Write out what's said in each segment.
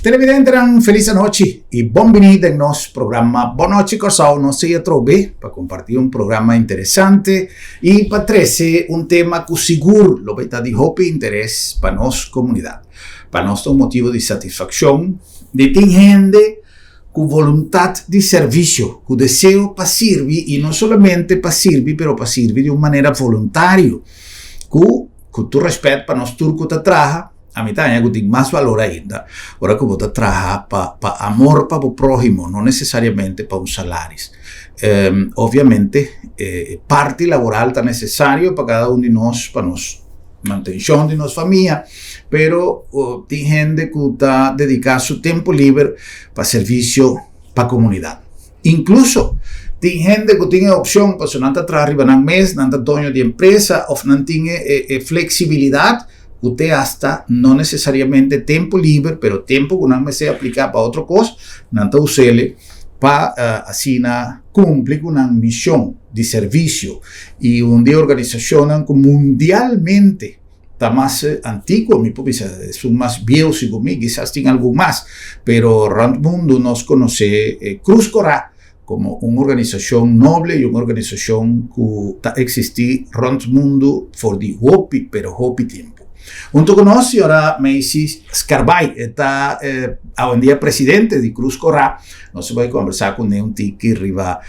Televidente, feliz noche y bienvenido en nuestro programa Boa Noite Corsao. Nos se trove para compartir un programa interesante y para trazer un tema que seguro lo va a de interés para nuestra comunidad, para nuestro motivo de satisfacción, de ter gente con voluntad de servicio, con deseo para servir y no solamente para servir, pero para servir de una manera voluntaria, con tu respeto para nuestro turco que trabaja. A mí también yo tengo más valor ainda. Ahora que vos trabajas para amor para el prójimo, no necesariamente para un salario. Obviamente, parte laboral está necesario para cada uno de nosotros, para nos mantención de nuestra familia, pero hay gente que está dedicando su tiempo libre para servicio para la comunidad. Incluso, hay gente que tiene opción, pues no está trabajando en un mes, no está dueño de empresa, o no tiene flexibilidad. Usted hasta no necesariamente tiempo libre, pero tiempo que no me se aplica para otra cosa, no usarle para así cumplir con una misión de servicio y una organización que mundialmente está más antigua, son más viejos y conmigo, quizás tienen algo más, pero el mundo nos conoce Cruz Corá como una organización noble y una organización que existe en el mundo por de hopi, pero hopi tiempo. Junto con nosotros ahora Macy Scarbay, está hoy en día presidente de Cruz Corá. Nos va a conversar con él un tiki arriba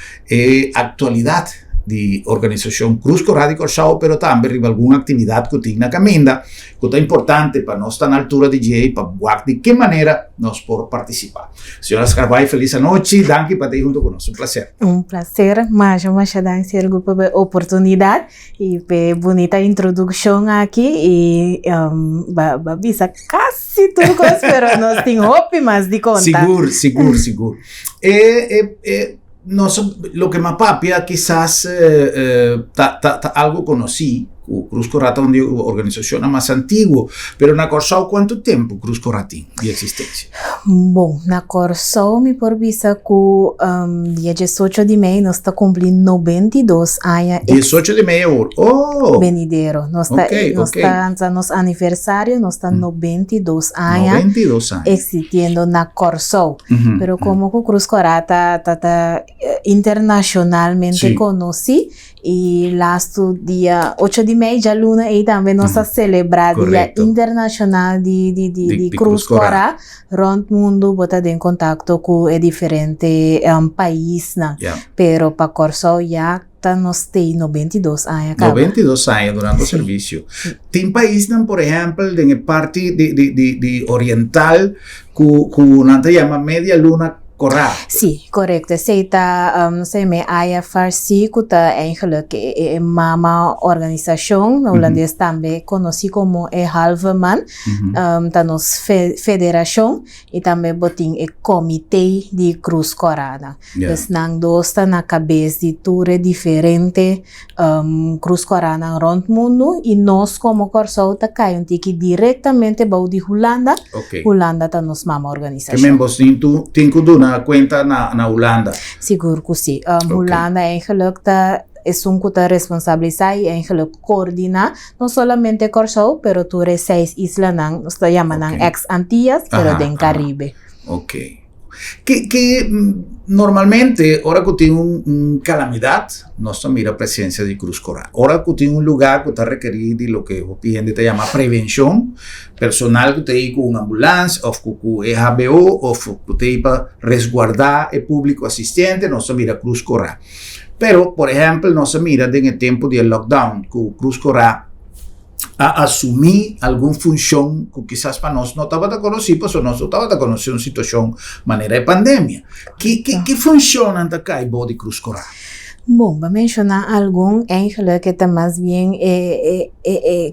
actualidad de organización Cruz Corá de Corsao, pero también arriba alguna actividad que tiene caminda, que es importante para no estar a la altura de Jay, para ver de qué manera nos podemos participar. Señora Scarbay, feliz noche, danke para estar junto con nosotros, un placer. Un placer, muchas gracias por la oportunidad y por bonita introducción aquí y visa casi turcos, pero nos tengo más de conta. Seguro. Lo que me papia quizás algo conocí, Cruz Corá es una organización más antigua, pero en Corsao, ¿cuánto tiempo Cruz Corá tiene de existencia? Bom, na Corsao, me por vista que dia 18 de maio nós está cumprindo 92 anos. 18 de maio, oh! Venidero, nós está nosso aniversário, nós está 92 anos. 92 anos. Existindo na Corsao. Pero como o Cruz Corá tá internacionalmente conhecido, e lasto dia 8 de maio de luna e também nossa celebrada dia internacional de Cruz Corá rond mundo bota em contato com diferente país pero para Corsao já nos tem 92 anos. 92 anos durante o serviço. Tem país, por exemplo, em parte de oriental que não se chama media luna Corá. Sim, correto. Seita, me haya farsi que tá eigenlijk uma organização holandesa também conhecida como Halveman, tá nos federação e também botin comitê de Cruz Corá. Então, nang dois tá na cabeça de tudo diferente Cruz Corá na rond mundo e nós como Corsao tá caindo que diretamente para de Holanda. Holanda tá nos mama organização. Que membros tem que dar cuenta na Holanda. Seguro que sim. Holanda eigenlijk es un que responsabiliza y eigenlijk coordina no solamente Corsao, pero todas 6 islas nos llaman ex-Antillas, pero del Caribe. Ok. Que normalmente, ahora que tiene una calamidad, no se mira presencia de Cruz Corá. Ahora que tiene un lugar que está requerido de lo que gente te llama prevención, personal que te ir con una ambulancia, o con EHBO, o que te ir para resguardar el público asistente, no se mira Cruz Corá. Pero, por ejemplo, no se mira en el tiempo del lockdown, que Cruz Corá a assumir alguma função que quizás para nós não estava a conhecer, porque nós não estava a conhecer uma situação maneira de pandemia. Que funciona acá em de Cruz Corá? Bom, para mencionar algum, eigenlijk que está mais bem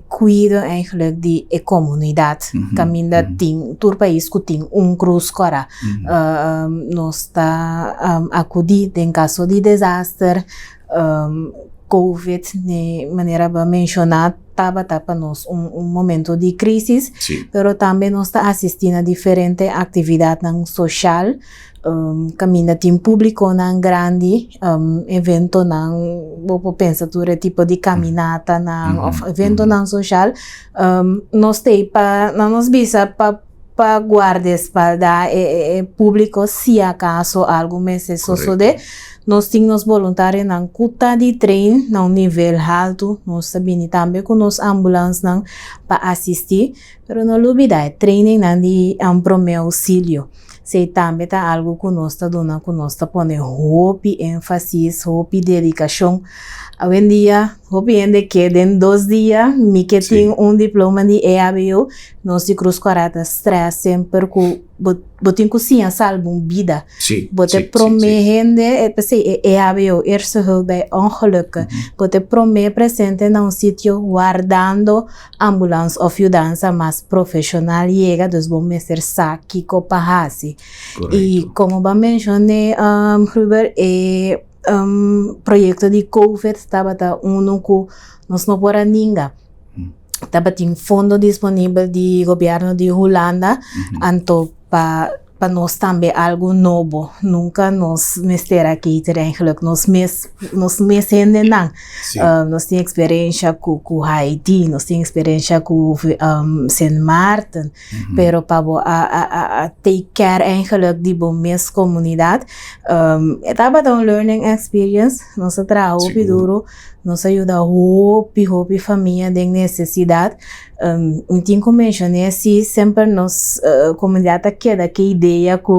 cuido eigenlijk de comunidade. Caminda tem, todo país que tem Cruz Corá. Nós está acudido em caso de desastre, COVID, de maneira para mencionar, estava para nós momento de crise, pero também nós está assistindo a diferentes atividades social, caminha tem público não grande, evento não, vou pensar todo tipo de caminhata não, evento não social, nós tem para nós bisa para para guardaespaldas público se acaso algo me se sucede. Nós temos voluntários na cuta de trem, na nível alto, nós sabemos também com os ambulâncias para assistir, mas não olvidar, treinem de promê auxílio. Se também tá algo que nós está dando, que nós está pondo hope, ênfase, hope, dedicação. Hoje em dia, hope ainda que em 2 dias, me que tem diploma de EABO, nós de Cruz Corata stress sempre que botem cozinha salva uma vida. Botem promete, EABO, eerste hulp bij ongelukken. Botem promete presente na sítio guardando ambulância ou ajudança mais profissional llega, dus bom mestre saki copahasi. E como eu mencionei, Ruber, projeto de COVID estava que nós não podemos ninguém. Estava tem fundo disponível do governo de Holanda, então para nós também algo novo. Nunca nos mestre aqui eigenlijk nós ainda não. Nós temos experiência com Haiti, nós temos experiência com Saint Martin, pero para take care eigenlijk de boas comunidade. Estava uma learning experience, nós trabalhamos duro. Nos ajuda a hope família de necessidade. Então, como mencionei, sempre nos comunidade queda que ideia que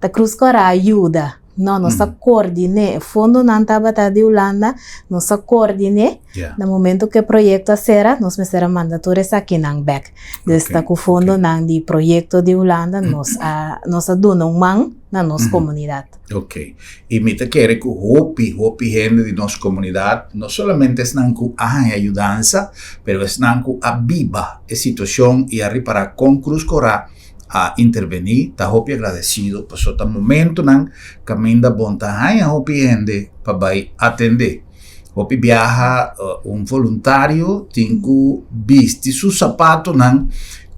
a Cruz Corá ajuda. Não, nós coordene. Fundo não estava de Holanda, nós coordene. No momento que o projeto será, nós será mandatórios aqui na back. Desde que o fundo não de projeto de Holanda, nós damos mão na nossa comunidade. Ok. E me te quer que hope gente de nossa comunidade, não somente é não que há ajudança, mas é não que a viva a situação e a reparar com Cruz Corá a intervenir, está hope agradecido, por so momento não caminha bom tá a hope gente para vai atender. Hope viaja voluntário tem que vestir seu sapato não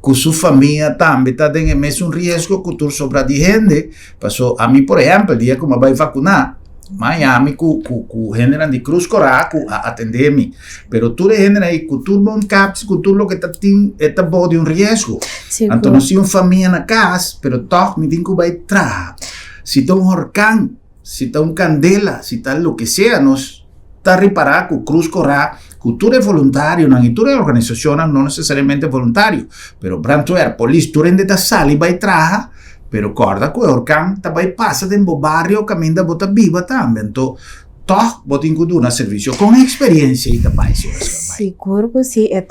com sua família também está tendo mesmo risco que tu sobra de gente. Passou a mim, por exemplo, dia como vai vacinar, Miami com gente de Cruz Corá a atender-me, pero tu de gente aí com tu bom caps, com tu lo que está bom de risco. Então não se família na casa, pero toch me tem que vai trabalhar. Se está horcán, se está candela, se está lo que sea, nós está reparar com Cruz Corá. Cultura é voluntário, não, cultura é organização, não necessariamente voluntário, pero pronto é polícia, tu rende da sala e vai trabalhar, pero corda que o orcão também passa dentro do barrio, caminha bota viva também, então toh botin que dar serviço com experiência e também seguro que sim, é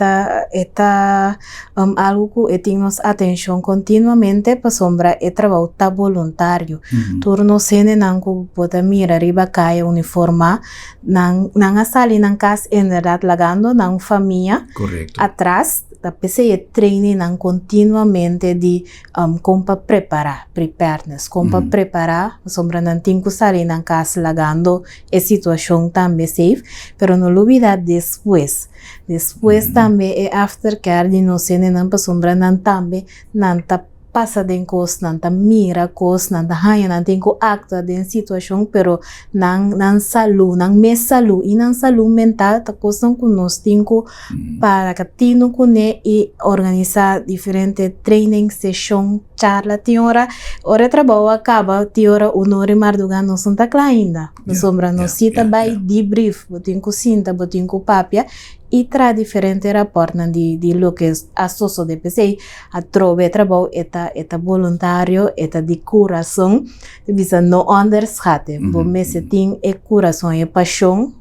algo que temos atenção continuamente para sombra é trabalho tá voluntário. Turno sene não que pode mirar riba caia uniforma, não a sali não casa em verdade lagando não família atrás. Da PCE training continuamente de como preparedness, como preparar, sombra não tem que sair na casa lagando a situação também safe, pero não olvidar depois também é aftercare de não ser não para sombra não também não tá passa den cos não tá mira cos não tá hanha não tem que actuar den situação, pero não saúde, não me saúde e não saúde mental tá coisa que nós temos para que tino cune e organizar diferentes training session charla tem hora trabalho acaba tem hora hora mardugan não são tá claro ainda na sombra não cita by debrief botin ku cinta botin ku papia e traz diferentes rapporti de lo que a socio de PC a trove trabalho eta voluntário eta de coração bisa no underschatten bo messe tem e coração e paixão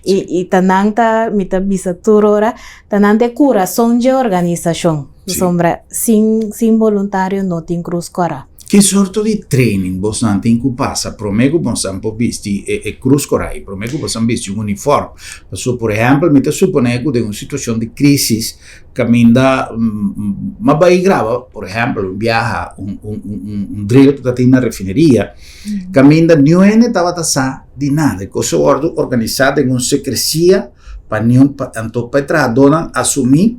e tananta mita bisa turora tanante coração de organização sombra sem voluntário não tem Cruz Corá. Que sorte de training você não tem que passar? Promego você não pode vestir Cruz Corá, promego você não vestir uniforme. Por exemplo, me suponego de uma situação de crise, caminha, mas vai gravar, por exemplo, viaja drill que tem na refineria, caminha, não estava de nada, coisa organizada em uma secrecia para trabalhadores assumir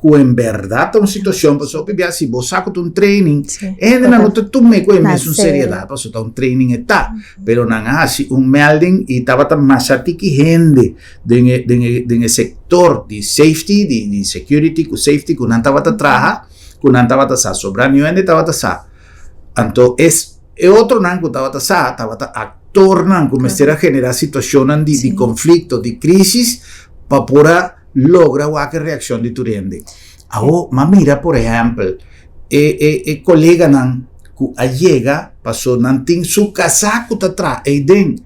que em verdade uma situação para só pegar se você saca um training ainda não tu me com mesmo seriedade para só training está pero não há se melding e estava tão massati que gente de sector de safety de security com safety que não estava trabalhando que estaba tasado, sobrando gente estaba tasado. Entonces, otro nan que estaba tasado, estaba actor nan, como a generar situaciones de conflicto, de crisis, para poder lograr una reacción de tu gente. Ahora, mira, por ejemplo, colega nan, que llega, pasó nan, tiene su casaco atrás, ahí dentro.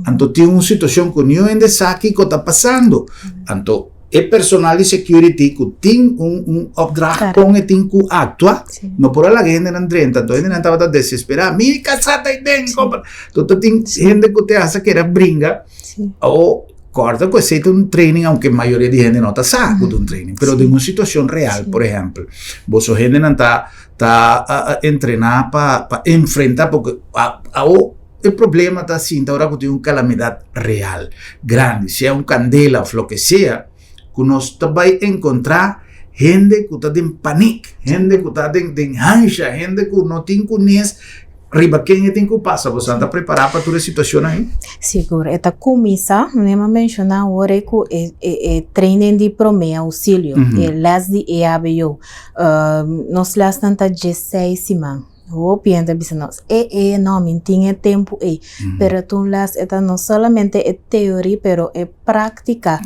Entonces, tiene una situación que yo en que está pasando. Entonces, el personal de security que tiene un obdrag con el que actúa, no por la gente en 30, entonces la gente estaba desesperada. Mira, casata ahí dentro. Entonces, tiene gente que te hace que era bringa, o corta, pues, se un training, aunque la mayoría de gente no está saco de un training, pero de una situación real, por ejemplo. Vos sos gente no está entrenada para enfrentar, porque el problema está así, ahora que tiene una calamidad real, grande, sea un candela o lo que sea, que nos va a encontrar gente que está en pánico, gente que está en ansia, gente que no tiene conhece riba quem tem que passar, você está preparado para toda a situação aí? Seguro, esta comissa, nem mencionar agora que é training de primeiro auxílio, é les de EABO, nós lá tanta 16 semanas. O piensa nós não tinha tempo pero tu las eta não solamente é teoria pero é prática.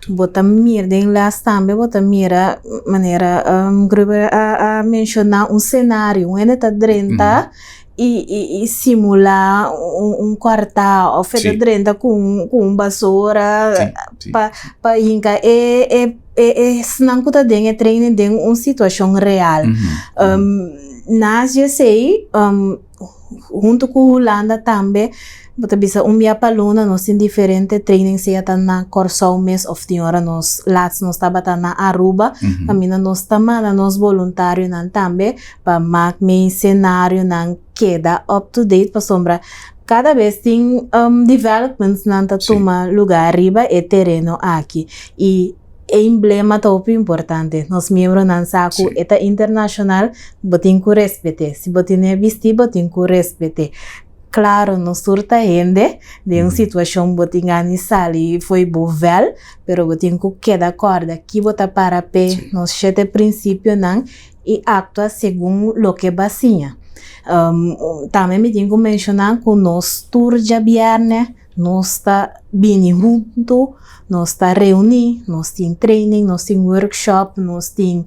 Bota mira den las também bota mira maneira a mencionar cenário, onde está drenta e simular quartal, ou fazer drenta com vassoura para inca senão que tá dentro treino dentro situação real. Nós já sei, junto com a Holanda também, você bisa minha paluna, nós em diferentes trainings, se está na Corsol mês, ou tem hora nós estava na Aruba, caminha nós também, nós voluntários também, para marcar cenário, queda up to date, para sombra. Cada vez tem developments na toma lugar arriba e terreno aqui. E emblema top importante. Nós membros nan saco eta internacional botin ku respete. Se botin é vestir botin ku respete. Claro, não surta gente de uma situação botin ani sali foi bovel, pero botin ku queda corda que bota para pé. Nós chete princípio nan e actua segundo lo que basinha. Também me tenho que mencionar que nós tour de viernes nós está bem junto, nós está reunido, nós tem training, nós tem workshop, nós tem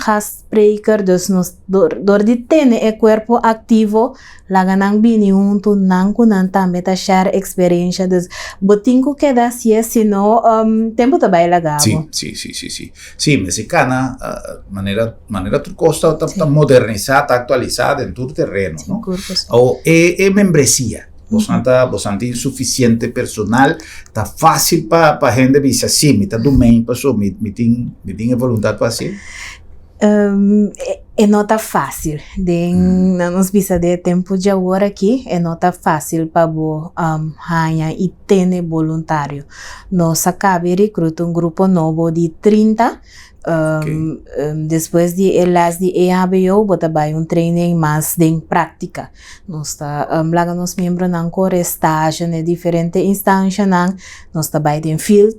gastspreker, dus nós door de tene é corpo ativo, lá ganang bem junto, não kunan também tá share experiência, dus botinho que dá se senão tempo tá bem legal. Sim, mexicana maneira tu costa tá modernizada, tá atualizada em todo terreno, não? Ou é membresia. Você tem suficiente personal, tá fácil para a gente dizer assim, me tá do bem, passou, me tem vontade para assim? É não tá fácil, nós bisa de tempo de agora aqui, é não tá fácil para ganhar e ter voluntário. Nós acabamos de recrutar grupo novo de 30, depois de elas de EABO, bota vai training mais de prática. Nós está lá nos membros não corre estágio em diferentes instâncias, nós está vai em field,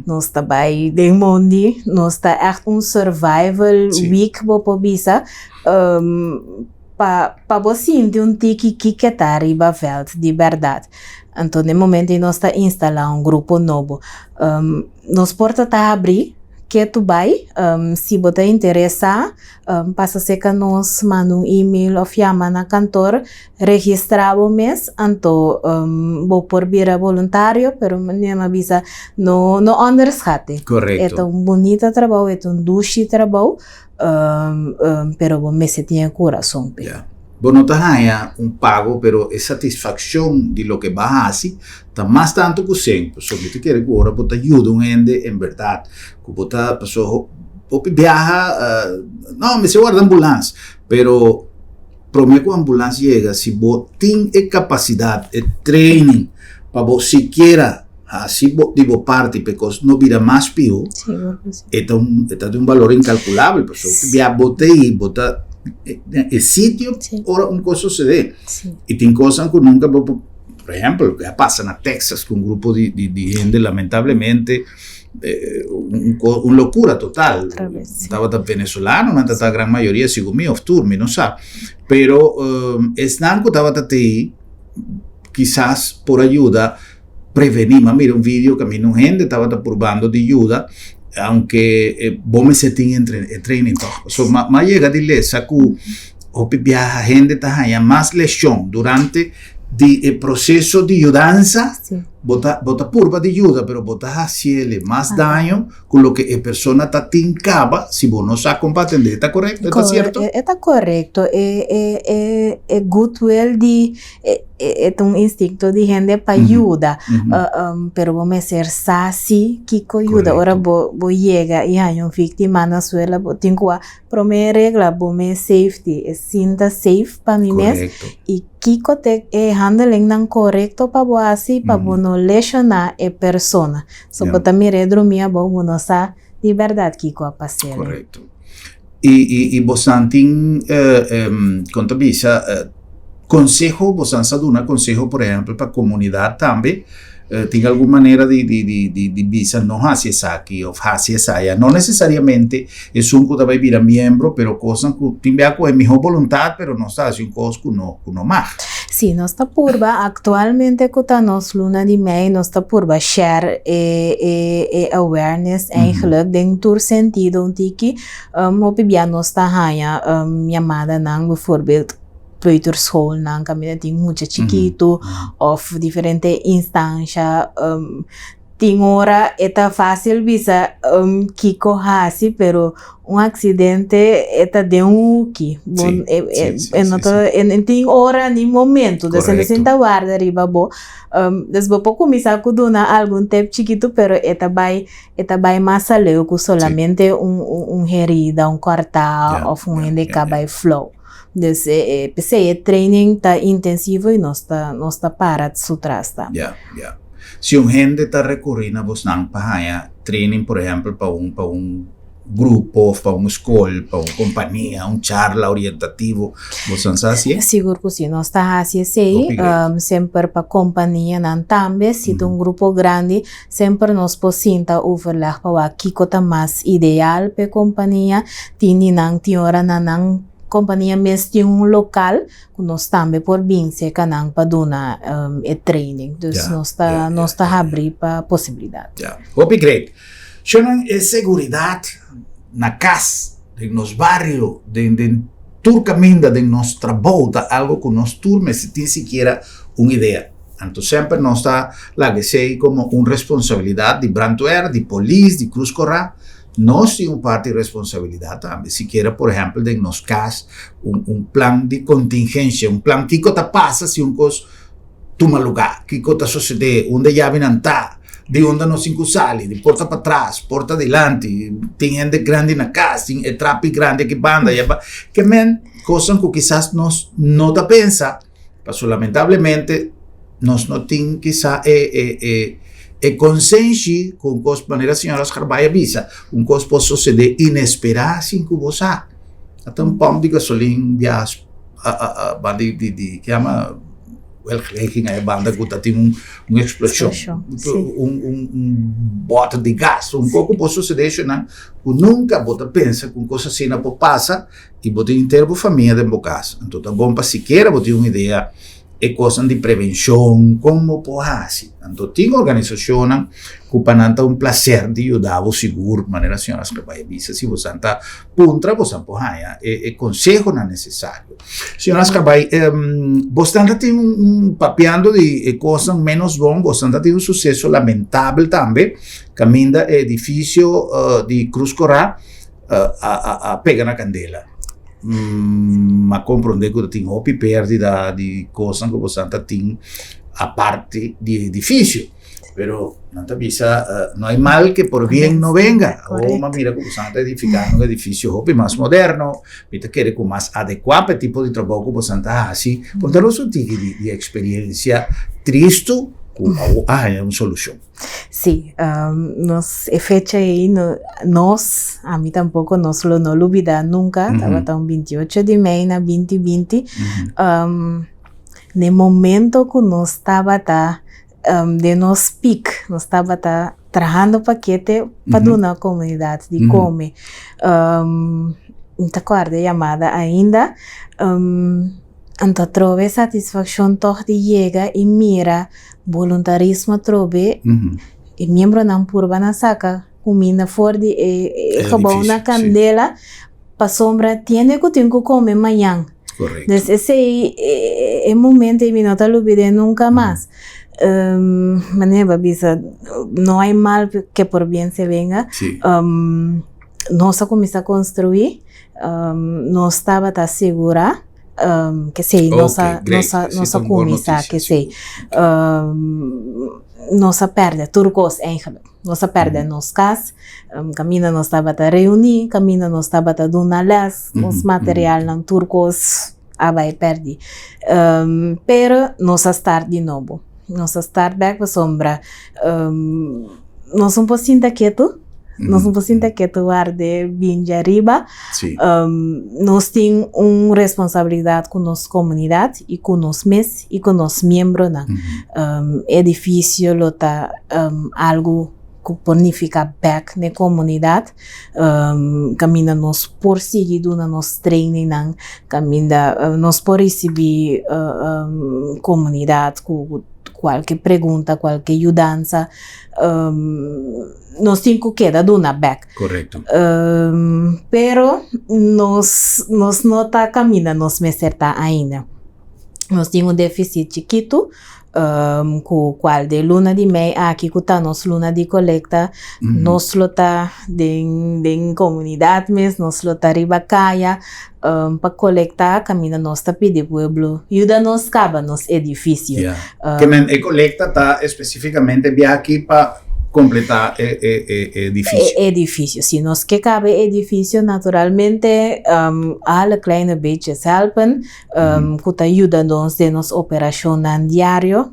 nós está vai em mundi, nós está echt survival week bopo bisa para você sentir tiki que tá arriba veld de verdade. Então no momento nós está instalando grupo novo, nós porta tá abrir que tu vai, se você interessa, passa ser que nós manda e-mail ou chama na cantor, registrar o mês, então vou por vir voluntário, pero me avisa no underschate. Correto. É bonito trabalho, é duche trabalho, pero o mês tem coração. Vos no te ganhas pago, pero é satisfação de lo que vas a hacer, está mais tanto que sempre. Só que te quer que agora você ajuda um gente em verdade. Que você pessoa viaja, não, me se guarda ambulância, pero para mim que a ambulância chega, se você tem capacidade, training, para você siquiera assim de parte, porque não vira mais pior, é de valor incalculável. Pessoa viaja, você aí, você el sitio ahora un cosa sucede y tiene cosas que nunca, por ejemplo, lo que pasa en Texas con un grupo de gente lamentablemente un locura total. Estaba venezolano, la gran mayoría sigo mi of turmi, no sabe. Pero Snanco estaba ahí, quizás por ayuda, prevenir. Mira, un video que a mí no gente estaba probando de ayuda, aunque vos me setting en training. So, más llega a decirle, sacu, o viaja gente, está más lesión durante el proceso de ayudanza. Sí. Bota purva de ayuda, pero bota hacerle más daño con lo que la persona está tincaba si vos no sabes compartir. ¿Está correcto? ¿Está cierto? Está correcto. Goodwill es un instinto de gente para ayuda, pero vos me ser sasi, Kiko ayuda. Ahora vos llega y hay un víctima na suela, vos tengo a primera regla, vos me safety, sienta safe para mí mes y Kiko te handling nan correcto para vos así, para vos no lesionar a persona. So, vos también redromia, vos no sabe de verdad Kiko a pasar. Correcto. Y vos santin contabiliza consejo, vos han dado un consejo, por ejemplo, para comunidad también. ¿Tiene alguna manera de visa no hacia esa aquí o hacia esa allá? No necesariamente es un que va a vivir a miembro, pero cosas que tiene con mejor voluntad, pero no está haciendo cosas que no más. Sí, nuestra purba actualmente nos luna de mei, nuestra purba share awareness eigenlijk dentro del sentido un tiki opibia nuestra haya llamada nang bijvoorbeeld peuterschool nang kami ting mucha chiquito of diferente instancia ting ora eta fácil visa kiko hasi pero un accidente eta de un ki en ting ora ni momento de se senta guarda arriba bo desbo poco mi saco dona algún tep chiquito pero eta vai más aleo que solamente un herida un corta of un handicap by flow. Dus el training está intensivo y no está para su trasta. Si un gente está recurriendo a buscar training, por ejemplo, para un grupo, para una escuela, para una compañía, un charla orientativo, ¿vos así? Seguro que sí, no está así, siempre para compañía, también, si un grupo grande, siempre nos posita overleg para que está más ideal para compañía, tiene compañía mesmo un local que nós também por bem se canang para donar training, dus nós está abrir para possibilidade. Hope great. Shonan seguridad na casa, de nos barrio, de tur caminho, de nos trabalho, algo que nós turma se tem sequer uma ideia. Então sempre nós está lá que sei como uma responsabilidade de Brantuer, de polícia, de Cruz Corra. Nós temos parte de responsabilidade também. Se queira, por exemplo, de nos casos, plano de contingência, plano que está passa se coisa toma lugar, que está suceder, onde já vem andar, de onde nós sai, de porta para trás, porta adiante, tem gente grande na casa, tem trape grande que banda, que men, coisas que quizás nós não está pensa, mas lamentavelmente nós não temos quizás consciência com que maneira a senhora Carvalho avisa, que pode suceder inesperado sem que você sabe. Até pão de gasolina, a banda que chama a banda que tem uma explosão, bota de gás, pouco pode suceder, né? Nunca você pensa que coisa assim não pode passar e você inteira a família dentro da casa. Então, tá bom para sequer você ter uma ideia coisas de prevenção, como pode fazer. Então, tem organizações que têm prazer de ajudar o seguro, de maneira senhora que vai avisar se você está contra, você pode fazer. Conselho não é necessário. Senhora que vai, você tem papeando de coisas menos bom, você tem sucesso lamentável também, caminho edifício de Cruz Corá a pegar na candela. Ma compreender que tem hopi perdida de coisas que você tem a parte de edifício, pero não te avisa, não é mal que por bem não venga. Ou mira que você está edificando um edifício hopi mais moderno, você quer que mais adequado para o tipo de trabalho que você está assim, contar o tipo de experiência triste é uma solução. Sí, nos fecha ahí, a mí tampoco nos lo olvida nunca, estaba un 28 de mayo na 2020, en el momento que nos estaba de nos pic, nos estaba trajando paquete para uma comunidade de come. Não te acorda chamada ainda. Então trove satisfação toch de chega e mira voluntarismo trove e membro não purba na saca comida fora de acabou na candela para sombra tiene que ter que comer amanhã. Correcto. Desde ese momento y no te lo olvidé nunca más. Manera, no hay mal que por bien se venga. Sí. No se comienza a construir, no estaba tan segura. Que sei, nossa comienza, que sei, nossa perde, turcos eigenlijk, nossa perde nos cas, camina nos estava a reunir, camina nos estava a dar les, nos material não turcos, vai perdi, pero nos estar de novo, nos estar back para sombra, nós um pouquinho quieto. Nós não podemos que atuar de bem de arriba. Sí. Nós temos uma responsabilidade com nossa comunidade e com nós mesmos e com nossos membros. É difícil lutar algo que bonifica back na comunidade. Camina nós por seguir na nossa training, camina nós por receber comunidade com qualquer pergunta, qualquer ajudança. Nós temos que dar uma back. Correcto. Pero nós não está caminhando nós me acertar ainda. Nós temos déficit chiquito, com qual de luna de mei aqui que tá nos luna de coleta, nós lota de comunidade mesmo, nós lota riba caia, para coletar caminha nossa pide pueblo, ajuda nos cava nos edifício. Yeah. Que men coleta tá especificamente via aqui para completar edifício. Edifício. Se nós que cabe edifício, naturalmente, alle kleine beetjes helpen, que ajuda-nos de nossa operação diário.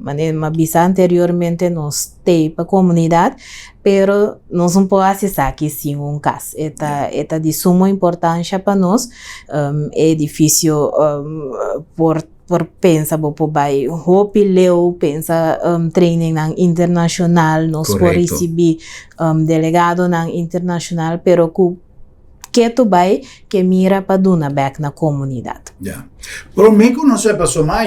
Mas bisa anteriormente nós temos para a comunidade, pero nós não podemos acessar aqui sem caso. É de suma importância para nós. Edifício por pensa por bai hopi leu pensa training nang internacional nos por receber delegado nang internacional pero que tu bai que mira para duna back na comunidade. Yeah. Pero mí no sé, pasó más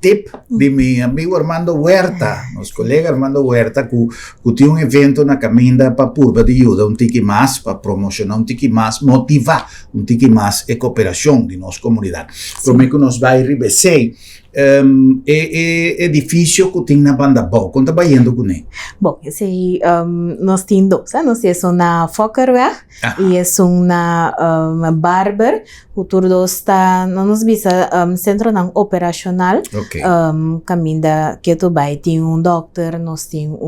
tip de mi amigo Armando Huerta, nuestro colega Armando Huerta, que tiene un evento na caminda para purba de ayuda, un tiki más, para promocionar un tiki más, motivar un tiki más e cooperación de nuestra comunidad. Pero mí que nos va a ir ribesei, edifício que tem na banda boa. Quando está indo com ele? Bom, esse aí nós temos dois. Nós temos uma Fokkerweg e uma Barber. O turno está, nós bisa centro operacional. Okay. Caminda que tu vai tem doctor, nós temos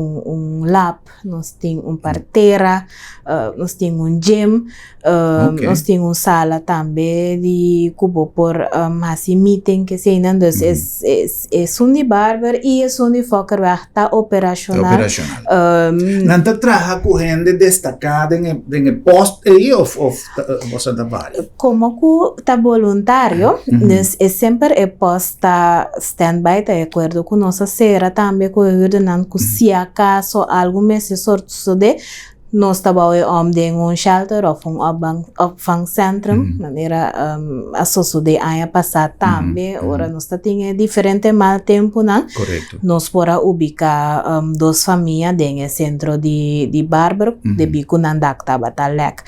lab, nós temos parteira, nós temos gym, nós temos sala também de cubo por assim meeting que se ainda é de barber e é de Fokkerweg tá operacional. Não está trabalhando com gente destacada em posto aí ou você trabalha? Como que tá voluntário, é sempre é posta stand-by, tá de acordo com nossa sera também, com o se acaso algo me se sorte nós trabalhamos em shelter ou opvangcentrum, maneira associada a ano passado também, ora nós temos diferente mal tempo, não? Correto. Nós podemos ubicar duas famílias em centro de Barber, de bico não dá que estava talek.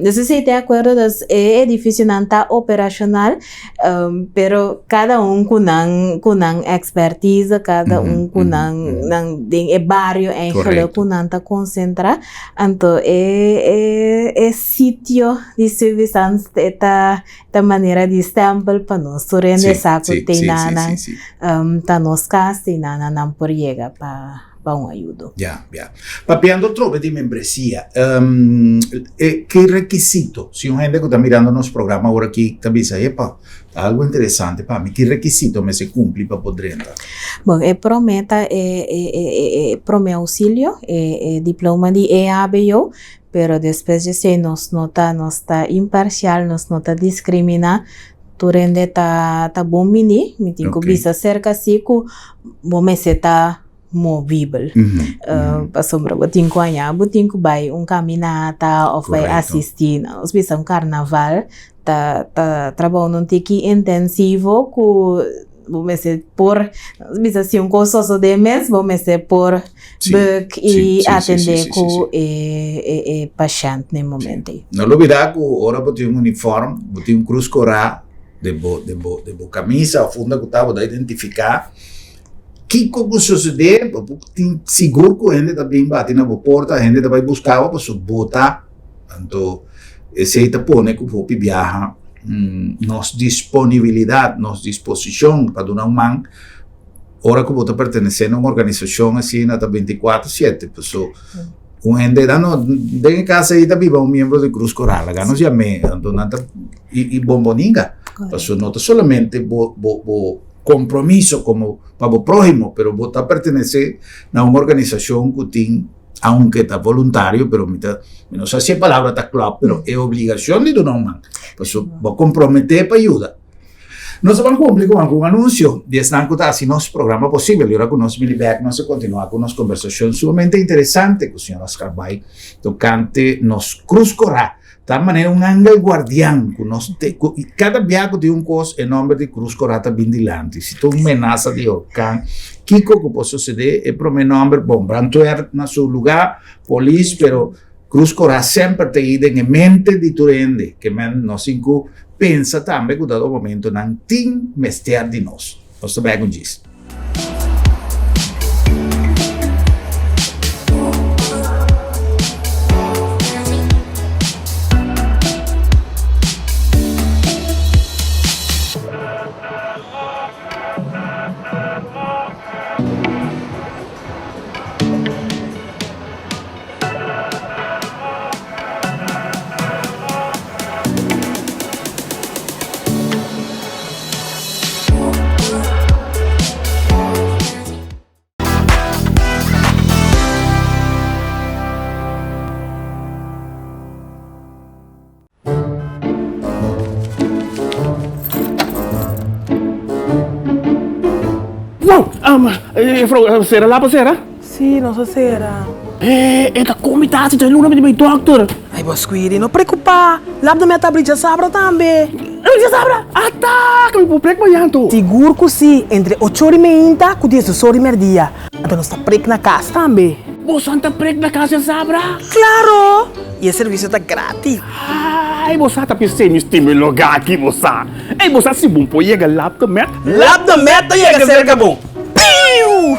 Necessito de acordo das edifício não está operacional, pero cada com expertise, cada com tem barrio em que não está concentrado. Então, é sítio de serviço esta maneira de stempel para nós. Surrender saco tem nada, tá nos casas tem nada não por chegar para ajuda. Já. Papiando trove de membresia, que requisito? Se uma gente que está mirando nosso programa agora aqui, está dizendo, epa, algo interessante para mim, que requisito me se cumpre para poder entrar? Bom, prometa prome auxílio, diploma de EABO, pero depois de ser nos está imparcial, nos não está discriminar, tu rende tá bom mini, me tenho que bisa cerca assim que vou me setar movível. Sombra botin com a botin com vai caminata ou vai assistir, nós bisa carnaval, tá trabalhando um tique intensivo com vamos ser por bisa se coisa de mês, vamos ser por e atender com paciente no momento. Não olvidar que ora botin uniforme, botin cruz corá de camisa ou funda que tava da identificar. Que como sucede, tem seguro que a gente também bate na porta, a gente vai buscar para botar, então esse aí tá põe que o viaja, nossa disponibilidade, nossa disposição para dar mão, hora que você pertencer a uma organização assim na 24/7, pessoal. Com gente dando em casa aí também um membro de Cruz Coral, lá não se ame, então nada e bomboninga, pessoal não solamente compromisso como para o próximo, pero você pertencer a uma organização que tem, aunque está voluntário, pero não sei se a palavra está clara, pero é obrigação de donar uma, então vou comprometer para ajudar. Nós vamos cumprir com um anúncio de estar com assim nosso programa possível. E agora com nós Milibac nós continuar com nossa conversação sumamente interessante com o senhor Oscar Bay, tocante nos Cruz Corá. De maneira, ángel guardião, e cada viaje tem coisa em nome de Cruz Corá também dilante. Se tu ameaça de orcão, que pode suceder é para o meu nome, bom, Brantuer na seu lugar, polícia, pero Cruz Corá sempre tem ido em mente de turende, que nós cinco pensa também que dado momento não tem mestre de nós. Nós também com isso. Sera lá para sera? Sì, non so se era. Da come tá se luna de doctor? Ai, Bosquiri, non preoccupare. L'abdo me tablica sabra também. Já sabra? Tá, que me vou preco yanto. Seguro que sim, entre 8h30 e 10h30. Então nós tá preco na casa também. Você tá preco na casa sabra? Claro! E o serviço tá grátis. Ai, você tá pensando em este lugar aqui, você. Ei, você se bom pô chega lá do met. Lá do met chega cerca bom. Piu!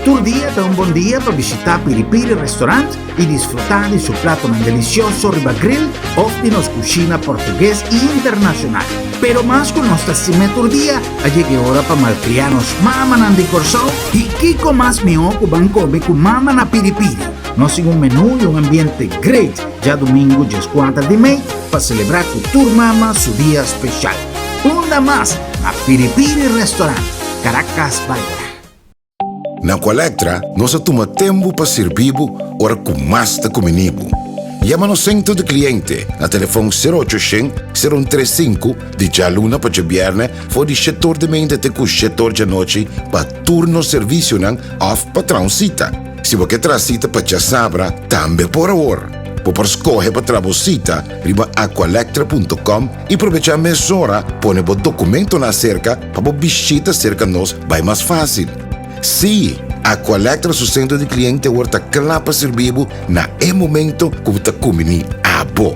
Tu dia é bom dia para visitar Piripiri Restaurant e desfrutar de seu prato delicioso riba grill ou de nossa cozinha português e internacional. Pero mais com nossa cimetur dia, chegue hora para malcrianos mama na de Corsão e Kiko mais meo que van comer com mama na Piripiri. Nós temos menu e ambiente great, já domingo, dia 4 de maio, para celebrar com Tour Mama seu dia especial. Onda mais na Piripiri Restaurant, Caracas, Bahia. Na Colectra, nós toma tempo para servir ora com mais da comunibo. Llama no centro de cliente na telefone 0800-035 de jaluna para viernes for de setor de mente até com setor de noite para turno serviço não off para transita. Se você transita para já sabra, também por hora. Por escolher para trabalhar, riba aqualectra.com e aproveitar a mesura, põe o documento na cerca para visita cerca nós vai mais fácil. Sim, a Colectra su centro de cliente worta clapa servibo na momento que você comini a bo.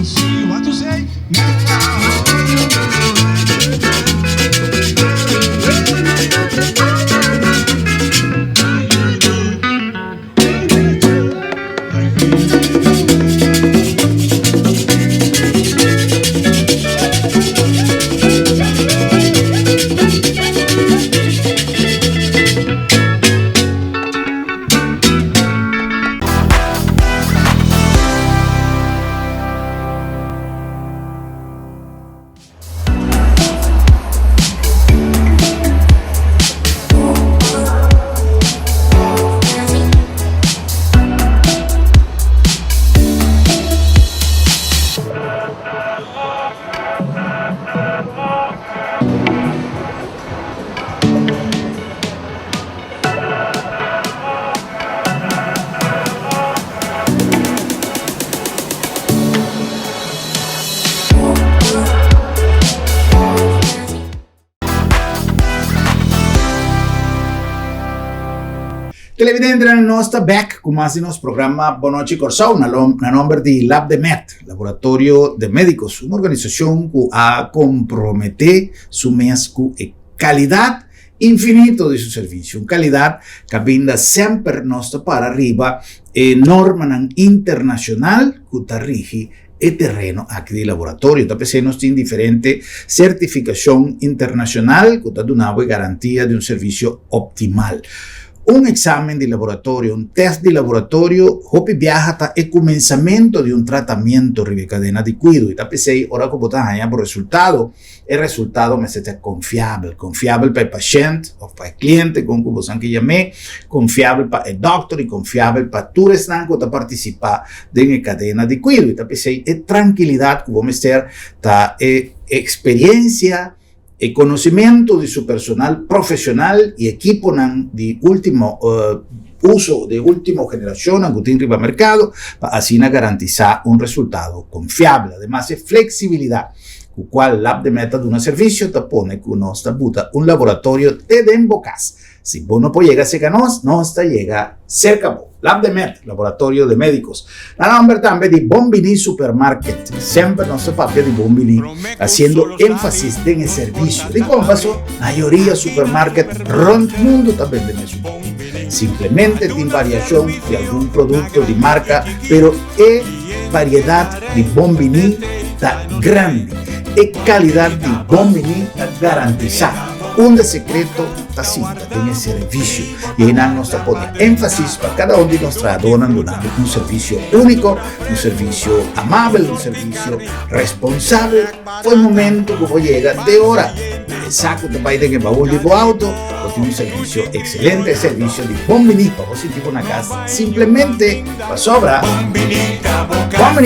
See what you say. Televidente nel nostro back, come si nostro programma Bonoci Corsau, una nombre di Lab de Met, Laboratorio de Médicos, un'organizzazione che ha compromette su mesco e qualità infinito di suo servizio, una qualità che vinda sempre nostra para arriba e norma internazionale che rigi e terreno anche di laboratorio. Da se non in differente certificazione internazionale che da donava garantia di un servizio ottimale. Un esame di laboratorio, un test di laboratorio, hopi viaja e comienzamento di un trattamento rive cadena di cuido. E tapesei ora come potete por resultado, il risultato mi è confiabile per il paziente o per il cliente, con cui possiamo chiamare, confiabile per il dottore, confiabile per tutti stanco da partecipare nella cadena di cuido. E tapesei è tranquillità che come essere da esperienza e conocimiento de su personal profesional y equipo de último uso, de última generación que tiene arriba al mercado, para así garantizar un resultado confiable. Además, es flexibilidad, con cual Lab de Meta de un servicio te pone que uno está buta un laboratorio de embocas. Si vos no puedes llegar cerca no está llega cerca vos. Lab de Met, Laboratorio de Médicos. La nombre también de Bombini Supermarket. Siempre nuestro papel de Bombini haciendo énfasis en el servicio. De cómo pasó, mayoría supermarket ronda el mundo también de nuestro país. Simplemente tiene variación de algún producto de marca, pero es variedad de Bombini está grande. Es calidad de Bombini está garantizada. Un secreto tacita en el servicio y en nuestra pone énfasis para cada uno de nuestra donando un servicio único, un servicio amable, un servicio responsable. Fue el momento que llega de hora. El saco de baile en el baúl de tu auto, tiene un servicio excelente, servicio de Bombini para vos tipo una casa. Simplemente para sobra. Bombinita por casa.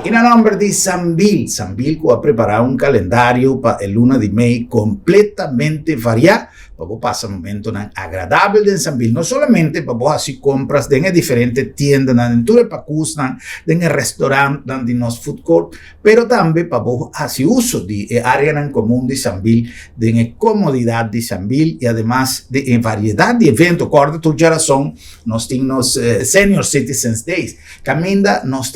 En el nombre de Sambil que va a preparar un calendario para el luna de mayo completamente variado para pasar un momento agradable de Sambil. No solamente para vos hacer compras en diferentes tiendas, en todo el país, en el restaurante, en los food court, pero también para vos hacer uso de área en común de Sambil, de la comodidad de Sambil y además de variedad de eventos. Corda tu geração, nós temos Senior Citizens Days. Caminda nos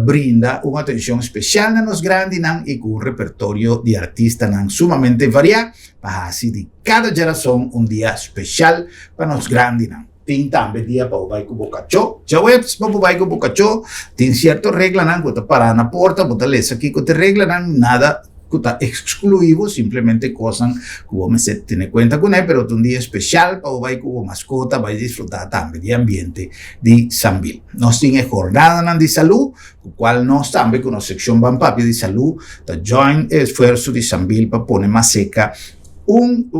brinda una atención especial a los grandes y con un repertorio de artistas sumamente variado para así de cada generación un día especial para los grandes. Tem también día para vai com bocachó. Já webs para vai com bocachó. Tem ciertas reglas que te paran na porta, botar lesa aqui que te regla nada que está exclusivo, simplemente cosas que vos me tiene cuenta con él, pero un día especial para vai como mascota, vai disfrutar también del ambiente de Sambil. Nos tiene jornada de salud, con cual nos también con la sección Bampapi de salud, está join esfuerzo de Sambil para poner más seca un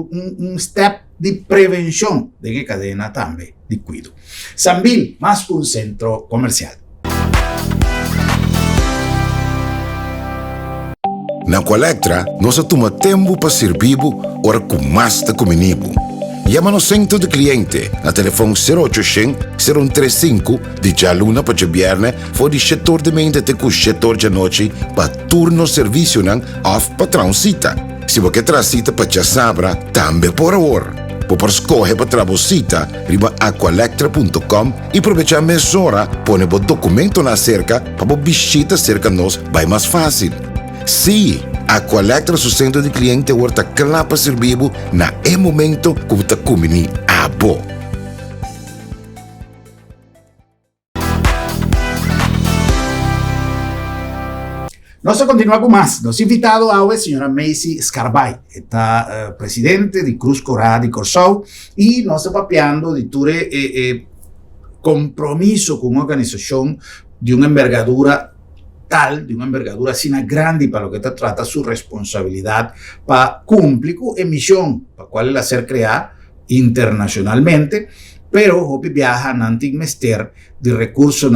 step de prevención de la cadena también de cuido. Sambil, más que un centro comercial. Na Colectra, nós toma tempo para servir ora com mais da comunibo. Llama no centro de cliente na telefone 0800-035 de já luna para viernes for de setor de mente até com setor de noite para turno serviço off patrão cita. Se você traz cita para já sabra, também por hora. por escoger para trabosita, riba aqualectra.com e aprovechar mesora, pone o documento na cerca, para visita cerca nos vai mais fácil. Sim, Aqualectra, su centro de cliente, worta clapa servibo na momento que você comini abo. Nós continuamos com mais. Nosso invitado é a senhora Macy Scarbay, está presidente de Cruz Corá de Corsau, e nós estamos papeando de ture compromisso com uma organização de uma envergadura tal, de uma envergadura assim grande para o que se trata sua responsabilidade para cumprir com a missão para a qual ela ser criada internacionalmente, pero hopi viaja nanti mester de recursos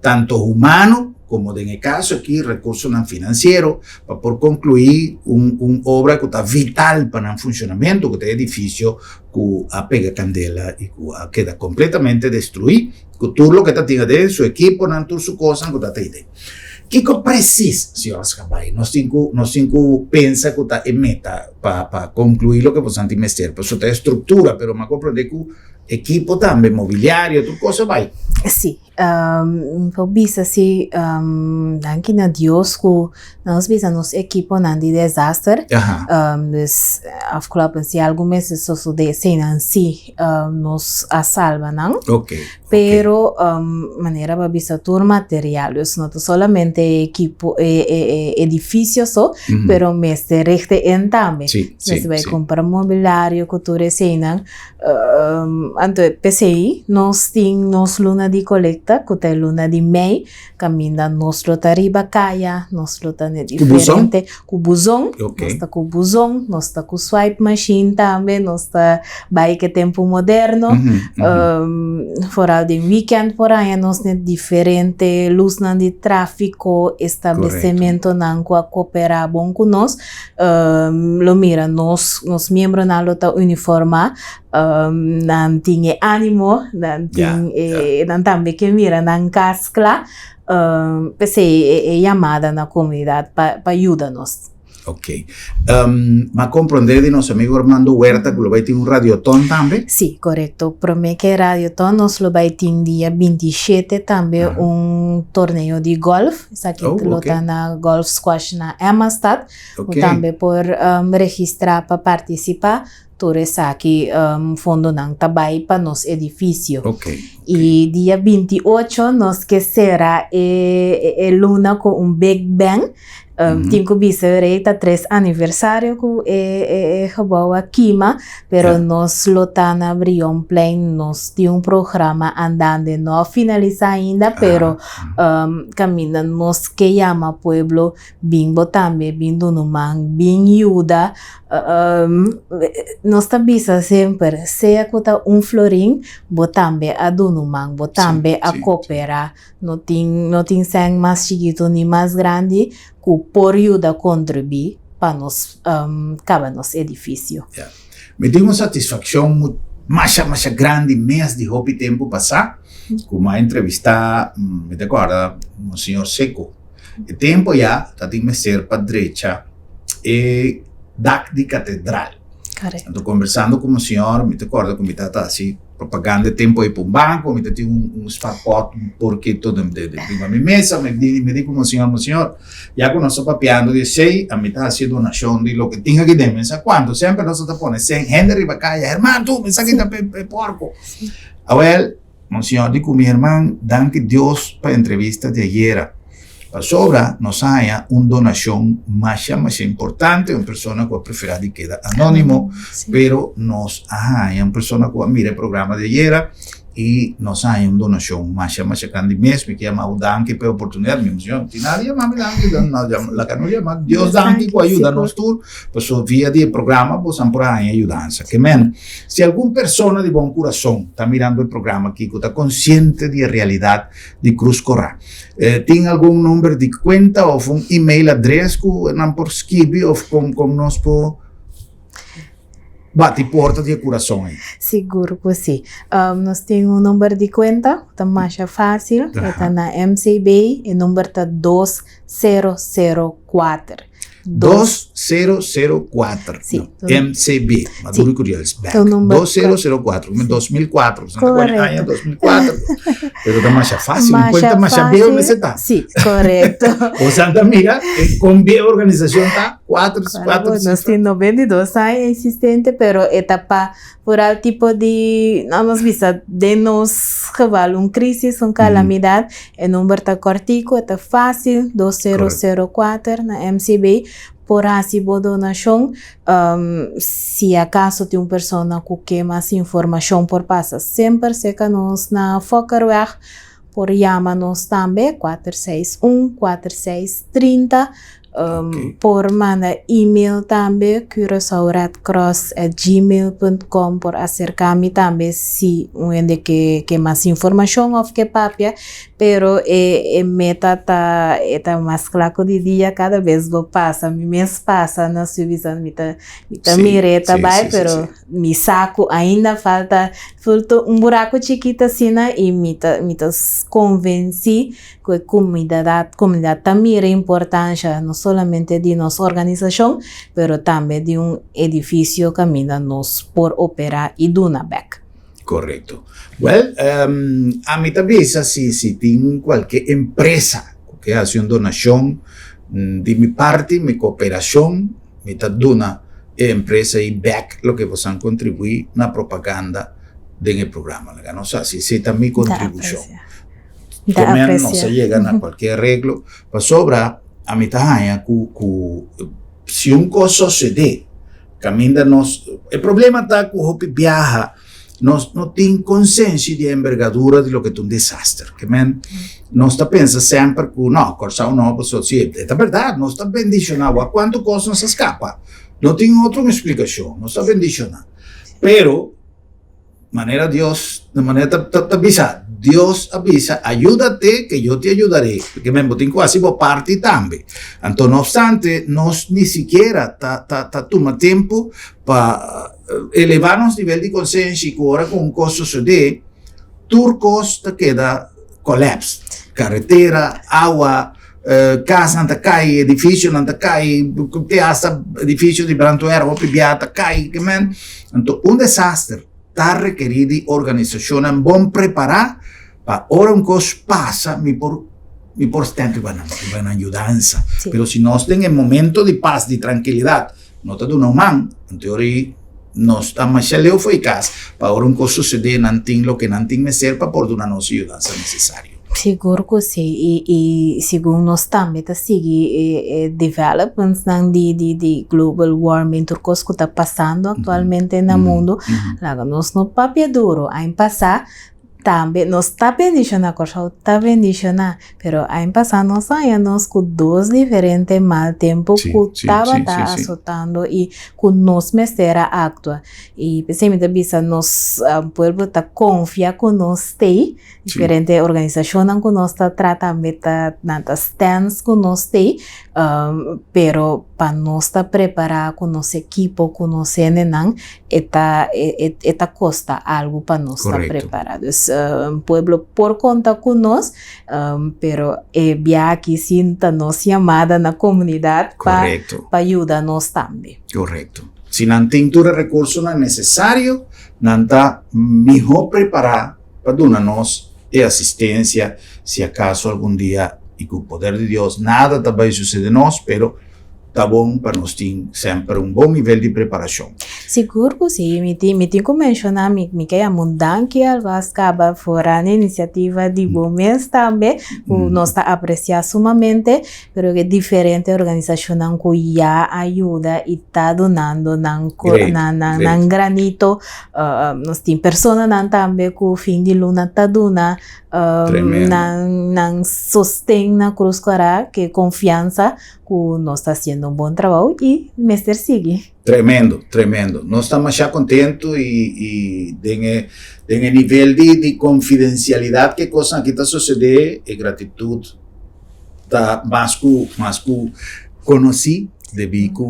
tanto humanos como en el caso aquí recursos financieros para por concluir una obra que está vital para el funcionamiento que este edificio que pega candela y que queda completamente destruido, que todo lo que está tiene su equipo, todas sus cosas que está ahí. ¿Qué precisa, señor Scarbay? Nos cinco pensa que está en meta para concluir lo que pues antes mester, pues eso está estructura, pero me comprende que equipo también, mobiliario, tu cosa vai. Sí, bisa si danke na Dios que nós bisa nos equipo na de desastre. Dus afgelopen si alguns meses so de cena si nos a salva não. Okay. Pero maneira para bisa tur materiais, não solamente equipo edifício só, pero mestre rechte en também. Se vai comprar mobiliário, cultura cena, anto PCI nós tem nos luna de coleta, que é luna de mei, caminha nostro tariba caia, nostro tane diferente, com buzão, nós tá com buzão, nós tá com swipe machine também, nós tá bike tempo moderno, fora de weekend por aí nós tem diferente luz de tráfico, estabelecimento não que coopera bom com nós, lo mira nos membros na lota uniforma, não tinha ânimo, não também que mira não cascla, pensei chamada na comunidade para ajudar-nos. Ok. ¿Me comprender de nuestro amigo Armando Huerta que lo va a tener un radiotón también? Sí, correcto. Promete que radiotón nos lo va a tener día 27 también un torneo de golf. Aquí lo está golf squash na Amistad. También por registrar para participar. Torres aqui fundo ng tabay para nos edifício. E dia 28 nós que será luna com Big Bang. Tinko bisereita 3 aniversário que gebouw aqui, pero nós lotana Brion Plain nós tem programa andando não finaliza ainda, pero caminha nós que chama pueblo bem botambe bem dunumang bem ajuda. Nós tabisa sempre seja kuta florim botambe a dunumang botambe a coopera não tem sem mais chiquito nem mais grande que por ajuda contribuir para nos acabar nosso edifício. Me deu uma satisfação mais grande mês de hobby tempo passar com uma entrevista me recorda o senhor Seco. O tempo já está tem ser para direita e DAC de catedral. Estou conversando com o senhor, me recorda que me está assim propaganda tempo aí para um banco, me tem spot porque todo de prima minha mesa, me diz como senhor, já que nós estamos papeando de sei, a mitad assim donação de lo que tinha aqui dentro, mensa quando sempre nós estamos pondo 100 gente riba caia, irmão, tu mensa que tá porco. Well, senhor, digo mi irmão, danke Deus para a entrevista de ayer. Para sobra nos haya una donación más importante, una persona que prefiera que queda anónimo, pero nos haya una persona que mire el programa de ayer y nos haya una donación más grande mesmo, que llama Danke por oportunidad, mi emoción, si nadie llama Danke, la que no llama, Dios Danke que ayuda a nosotros, pues vía del programa, pues por ahí ayudanza. Que men, si alguna persona de buen corazón está mirando el programa aquí, que está consciente de la realidad de Cruz Corá, ¿tiene algún número de cuenta o un email address que no por escribir o con nos por bate porta de coração aí? Seguro que sim. Nós temos número de conta, está mais fácil, está na MCB, e o número está 2004. 2004. Sì, no, MCB, Maduro Curiels Back. È un numero 2004, come 2004, Corretto. 2004. Però da Masha fácil, Masha cuenta Masha fácil, Beo meseta. Sì, corretto. O Santa Mira, con bien organización está 4, Nós temos 92 anos existente, pero etapa por al tipo de nós vista de nos cavalo crise, calamidade, é número tá cortico, tá fácil 2004 na MCB. Por assim, boa donação, se acaso tem uma pessoa que quer mais informação por passa, sempre seca nos na Fokerweg, por chama-nos também, 461-4630, por mandar e-mail também, curaçao@gmail.com, por acercar-me também, se onde que mais informação ou que papia, pero meta tá mais claro de dia, cada vez vou passa, mês passa na subvisão, me mireta vai, pero me saco ainda falta buraco chiquito assim, e me convenci que a comunidade também é importante, não somente de nossa organização, pero também de edifício que ainda nos por operar e do back. Correcto. Well, a mí también si tengo cualquier empresa que hace una donación de mi parte, mi cooperación, me está dando empresa y back lo que puedan contribuir a la propaganda del programa. ¿No? O sea, si también contribución. También no se llegan a cualquier arreglo. Para sobra, a mí también, si un cosa sucede, camina el problema está que Hopi viaja, no tiene conciencia de envergadura de lo que es un desastre. Que no está pensando siempre que no, Corsao no, pues sí, es verdad, no está bendicionado. ¿A cuánto cosa nos escapa? No tiene otra explicación, no está bendicionado. Pero, Dios avisa, ayúdate que yo te ayudaré, porque me tengo así por parte también. Entonces, no obstante, ni siquiera toma tiempo para elevarnos nivel de conciencia, y ahora con un costo de turcos te queda colapso. Carretera, agua, casa anda cai, edificio anda cai, piazza, edificio di Brantoera, o pibiata cai, entonces un desastre. Está requerida organización bien preparada para ahora un cosa pasa, mi por stento van a ayudanza. Sí. Pero si no estén en momento de paz, de tranquilidad, no te da una mano, en teoría, no está más lejos fue casa, para ahora un cosa sucede, no tiene lo que no tiene que ser para por una nossa ayudanza necesaria. Seguro que sim, e segundo nós também sigue developments de global warming, tudo que está passando atualmente no mundo, nós no papel duro, a passar também nós está bendicionando, está bendicionando, pero a passar nós anos com dois diferentes mal tempo que estava azotando e que nós mesera actua e pensei bisa nós pueblo está confia que nós tem diferente organização que nós está tratando nada stands que nós tem, pero para nós está preparar com nosso equipo, com nosso neném, eta costa algo para nós estar preparados. Pueblo por conta con nós, pero via aqui sinta nos chamada na comunidade para ajudar nós também. Correcto. Si não tem todo recurso necessário, não está melhor preparado para dar-nos assistência, se acaso algum dia, e com o poder de Deus, nada vai suceder a nós, pero está bom para nós ter sempre bom nível de preparação. Seguro que sim, me tem que mencionar que a mudança que acaba fora a iniciativa de bom mês também, nós está apreciando sumamente, pero que diferente organização que já ajuda e está donando nan granito, nós tem pessoas também que o fim de luna está dando, nan sostém na Cruz Corá, que confiança que nós está fazendo bom trabalho e o mestre sigue. Tremendo. Nós estamos já contentos e tem nível de confidencialidade que coisa que está sucedendo e gratitude tá mais que conheci devido que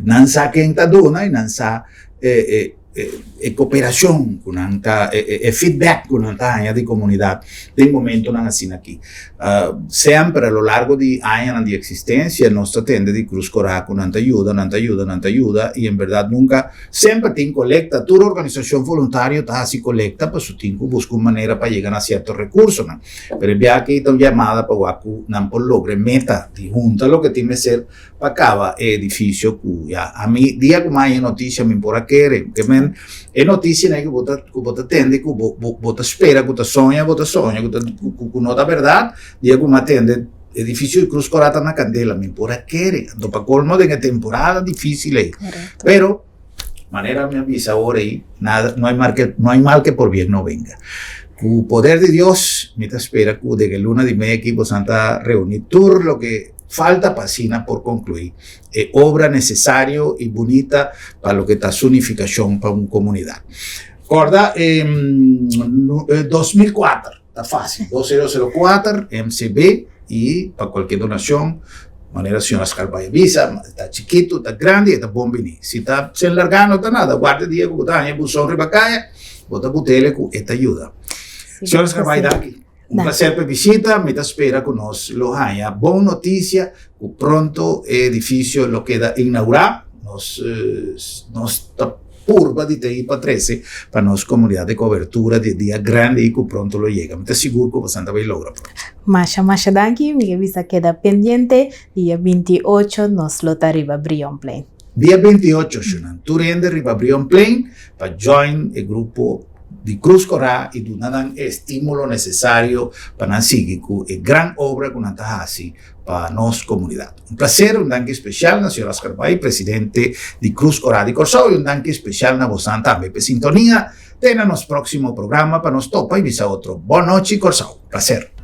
não sabe quem está dando e não sabe e cooperación con anta e feedback con anta años de comunidad de momento nan así aquí sempre a lo largo de años de existencia nuestra tienda de Cruz Corazón con anta ayuda y en verdad nunca siempre tiene colecta toda organización voluntaria está así colecta pues su tiempo busca una manera para llegar a ciertos recursos ¿no? Pero ya que esta llamada para Waku nan por logre meta de junta lo que tiene que ser para cada edificio cuya a mí día como hay noticia me importa que men é notícia né que você atende que você espera que você sonha que não dá verdade dia que atende edifício de Cruz Corazón na candela me por aquele do para colmo de temporada difícil aí pero maneira me avisa ahora aí nada não hay mal que por bien no venga o poder de Dios me espera que de que luna de media equipo santa reunir todo lo que falta pasina por concluir. Obra necesario y bonita para lo que está su unificación para una comunidad. Recuerda, 2004, está fácil, 2004, MCB, y para cualquier donación, manera señora Scarpaya Visa, está chiquito, está grande, está bom venir. Si está sin largar, no está nada, guarde Diego, bota en buzón ribacaya, bota butele con esta ayuda. Señora Scarpaya, aquí. Un placer per visita, mi espera con nos lo haya. Buona notizia, pronto edificio lo queda inaugurado, nos purba di te para 13 para nos comunidad de cobertura de día grande y que pronto lo llega. Me te seguro que bastante va a lograr. Masha danki, mi visa queda pendiente, día 28 nos lo arriba Brion Plain. Día 28, Shunan, tu rende arriba Brion Plain para join el grupo di Cruz Corazón y donan estímulo necesario para seguir con gran obra con Antahasi para nos comunidad. Un placer, un danke especial a señor Oscar Bay, presidente de Cruz Corazón de Corsao, y un danke especial a vos también por sintonía. Tenemos próximo programa para nos topa y visa otro. Buenas noches, Corsao. Placer.